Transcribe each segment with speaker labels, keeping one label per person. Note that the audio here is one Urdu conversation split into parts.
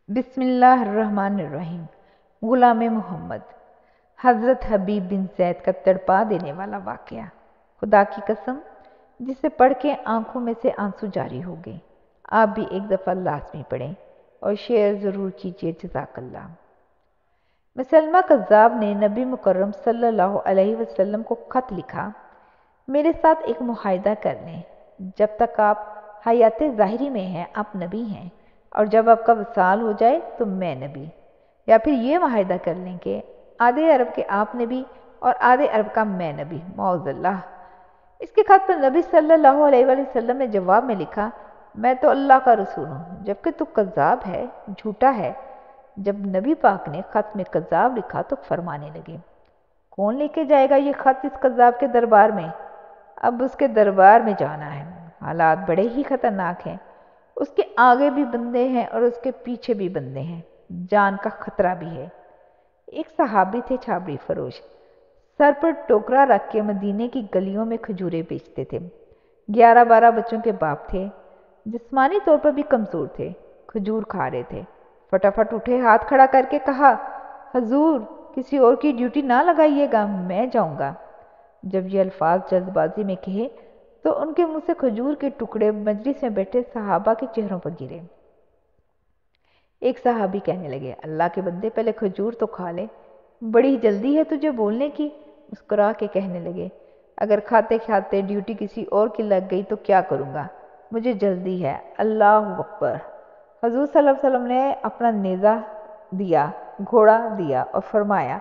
Speaker 1: بسم اللہ الرحمن الرحیم۔ غلام محمد، حضرت حبیب بن زید کا تڑپا دینے والا واقعہ۔ خدا کی قسم، جسے پڑھ کے آنکھوں میں سے آنسو جاری ہو گئے۔ آپ بھی ایک دفعہ لازمی پڑھیں اور شیئر ضرور کیجیے۔ جزاک اللہ۔ مسلمہ کذاب نے نبی مکرم صلی اللہ علیہ وسلم کو خط لکھا، میرے ساتھ ایک معاہدہ کر لیں، جب تک آپ حیات ظاہری میں ہیں آپ نبی ہیں، اور جب آپ کا وصال ہو جائے تو میں نبی، یا پھر یہ معاہدہ کر لیں کہ آدھے عرب کے آپ نبی اور آدھے عرب کا میں نبی، معاذ اللہ۔ اس کے خط پر نبی صلی اللہ علیہ وآلہ وسلم نے جواب میں لکھا، میں تو اللہ کا رسول ہوں، جبکہ تو کذاب ہے، جھوٹا ہے۔ جب نبی پاک نے خط میں کذاب لکھا تو فرمانے لگے، کون لے کے جائے گا یہ خط اس کذاب کے دربار میں؟ اب اس کے دربار میں جانا ہے۔ حالات بڑے ہی خطرناک ہیں، اس کے آگے بھی بندے ہیں اور اس کے پیچھے بھی بندے ہیں، جان کا خطرہ بھی ہے۔ ایک صحابی تھے چھابڑی فروش، سر پر ٹوکرا رکھ کے مدینے کی گلیوں میں کھجورے بیچتے تھے۔ 11-12 بچوں کے باپ تھے، جسمانی طور پر بھی کمزور تھے، کھجور کھا رہے تھے۔ فٹافٹ اٹھے، ہاتھ کھڑا کر کے کہا، حضور کسی اور کی ڈیوٹی نہ لگائیے گا، میں جاؤں گا۔ جب یہ الفاظ جلد بازی میں کہے تو ان کے منہ سے کھجور کے ٹکڑے مجلس میں بیٹھے صحابہ کے چہروں پر گرے۔ ایک صحابی کہنے لگے، اللہ کے بندے پہلے کھجور تو کھا لے، بڑی جلدی ہے تجھے بولنے کی۔ مسکرا کے کہنے لگے، اگر کھاتے کھاتے ڈیوٹی کسی اور کی لگ گئی تو کیا کروں گا، مجھے جلدی ہے۔ اللہ اکبر۔ حضور صلی اللہ علیہ وسلم نے اپنا نیزہ دیا، گھوڑا دیا اور فرمایا،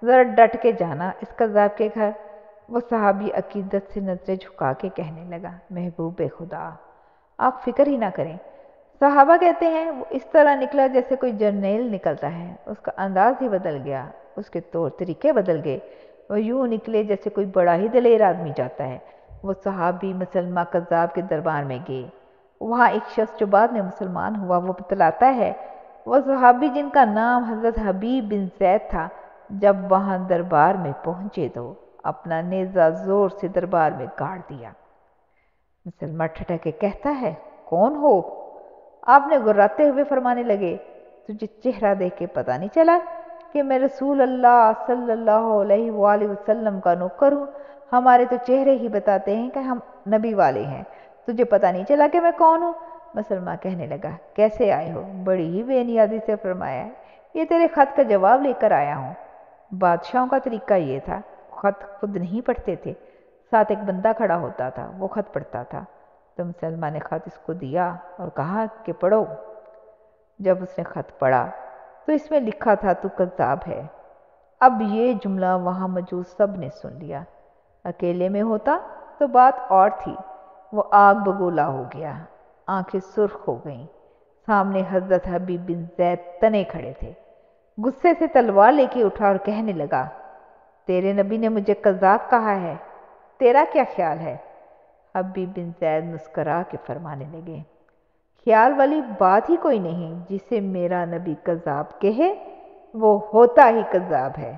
Speaker 1: ذرا ڈٹ کے جانا اس کذاب کے گھر۔ وہ صحابی عقیدت سے نظریں جھکا کے کہنے لگا، محبوب خدا، آپ فکر ہی نہ کریں۔ صحابہ کہتے ہیں وہ اس طرح نکلا جیسے کوئی جرنیل نکلتا ہے، اس کا انداز ہی بدل گیا، اس کے طور طریقے بدل گئے، وہ یوں نکلے جیسے کوئی بڑا ہی دلیر آدمی جاتا ہے۔ وہ صحابی مسلمہ کذاب کے دربار میں گئے۔ وہاں ایک شخص جو بعد میں مسلمان ہوا وہ بتلاتا ہے، وہ صحابی جن کا نام حضرت حبیب بن زید تھا، جب وہاں دربار میں پہنچے تو اپنا نیزہ زور سے دربار میں گاڑ دیا۔ مسلمہ ٹھٹک کے کہتا ہے، کون ہو؟ آپ نے گراتے ہوئے فرمانے لگے، تجھے چہرہ دیکھ کے پتہ نہیں چلا کہ میں رسول اللہ صلی اللہ علیہ وآلہ وسلم کا نوکر ہوں؟ ہمارے تو چہرے ہی بتاتے ہیں کہ ہم نبی والے ہیں، تجھے پتہ نہیں چلا کہ میں کون ہوں؟ مسلمہ کہنے لگا، کیسے آئے ہو؟ بڑی ہی بے نیازی سے فرمایا، یہ تیرے خط کا جواب لے کر آیا ہوں۔ بادشاہوں کا طریقہ یہ تھا، خط خود نہیں پڑھتے تھے، ساتھ ایک بندہ کھڑا ہوتا تھا، وہ خط پڑھتا تھا۔ تو مسلمہ نے خط اس کو دیا اور کہا کہ پڑھو۔ جب اس نے خط پڑھا تو اس میں لکھا تھا، تو کذاب ہے۔ اب یہ جملہ وہاں موجود سب نے سن لیا۔ اکیلے میں ہوتا تو بات اور تھی، وہ آگ بگولا ہو گیا، آنکھیں سرخ ہو گئیں۔ سامنے حضرت حبیب بن زید تنے کھڑے تھے۔ غصے سے تلوار لے کے اٹھا اور کہنے لگا، تیرے نبی نے مجھے کذاب کہا ہے، تیرا کیا خیال ہے؟ حبیب بن زید مسکرا کے فرمانے لگے، خیال والی بات ہی کوئی نہیں، جسے میرا نبی کذاب کہے وہ ہوتا ہی کذاب ہے۔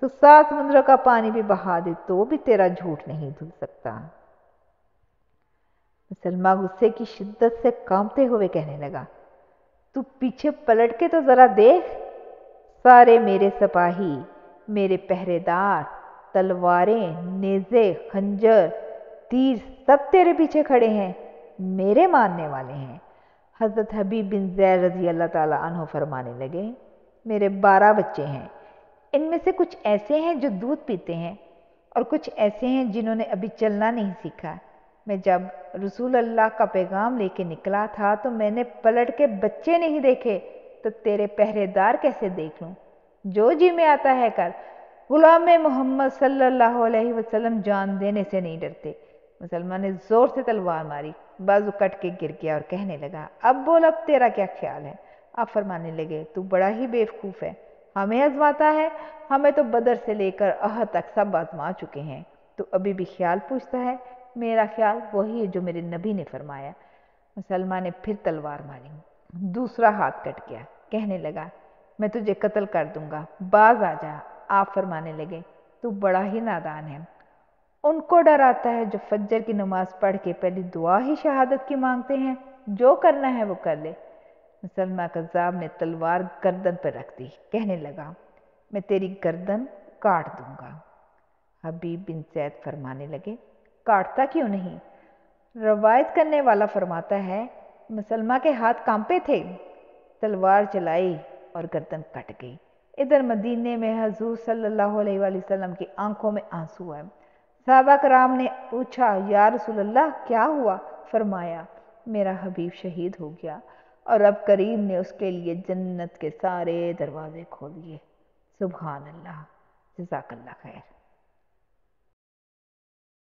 Speaker 1: تو 7 سمندروں کا پانی بھی بہا دے تو بھی تیرا جھوٹ نہیں دھل سکتا۔ مسلمہ غصے کی شدت سے کانپتے ہوئے کہنے لگا، تو پیچھے پلٹ کے تو ذرا دیکھ، سارے میرے سپاہی، میرے پہرے دار، تلواریں، نیزے، خنجر، تیر سب تیرے پیچھے کھڑے ہیں، میرے ماننے والے ہیں۔ حضرت حبیب بن زید رضی اللہ تعالیٰ عنہ فرمانے لگے، میرے 12 بچے ہیں، ان میں سے کچھ ایسے ہیں جو دودھ پیتے ہیں اور کچھ ایسے ہیں جنہوں نے ابھی چلنا نہیں سیکھا۔ میں جب رسول اللہ کا پیغام لے کے نکلا تھا تو میں نے پلٹ کے بچے نہیں دیکھے، تو تیرے پہرے دار کیسے دیکھ لوں؟ جو جی میں آتا ہے کر۔ غلام محمد صلی اللہ علیہ وسلم جان دینے سے نہیں ڈرتے۔ مسلمان نے زور سے تلوار ماری، بازو کٹ کے گر گیا اور کہنے لگا، اب بول، اب تیرا کیا خیال ہے؟ آپ فرمانے لگے، تو بڑا ہی بیوقوف ہے، ہمیں آزماتا ہے، ہمیں تو بدر سے لے کر احد تک سب آزما چکے ہیں، تو ابھی بھی خیال پوچھتا ہے؟ میرا خیال وہی ہے جو میرے نبی نے فرمایا۔ مسلمان نے پھر تلوار ماری، دوسرا ہاتھ کٹ گیا، کہنے لگا، میں تجھے قتل کر دوں گا، باز آ جا۔ آپ فرمانے لگے، تو بڑا ہی نادان ہے، ان کو ڈر آتا ہے جو فجر کی نماز پڑھ کے پہلی دعا ہی شہادت کی مانگتے ہیں، جو کرنا ہے وہ کر لے۔ مسلمہ کذاب نے تلوار گردن پر رکھ دی، کہنے لگا میں تیری گردن کاٹ دوں گا۔ حبیب بن زید فرمانے لگے کاٹتا کیوں نہیں؟ روایت کرنے والا فرماتا ہے مسلمہ کے ہاتھ کانپے تھے، تلوار چلائی اور گردن کٹ گئی۔ ادھر مدینے میں حضور صلی اللہ علیہ وآلہ وسلم کی آنکھوں میں آنسو آئے۔ صحابہ کرام نے پوچھا یا رسول اللہ کیا ہوا؟ فرمایا میرا حبیب شہید ہو گیا اور اب کریم نے اس کے لیے جنت کے سارے دروازے کھول دیے۔ سبحان اللہ، جزاک اللہ خیر۔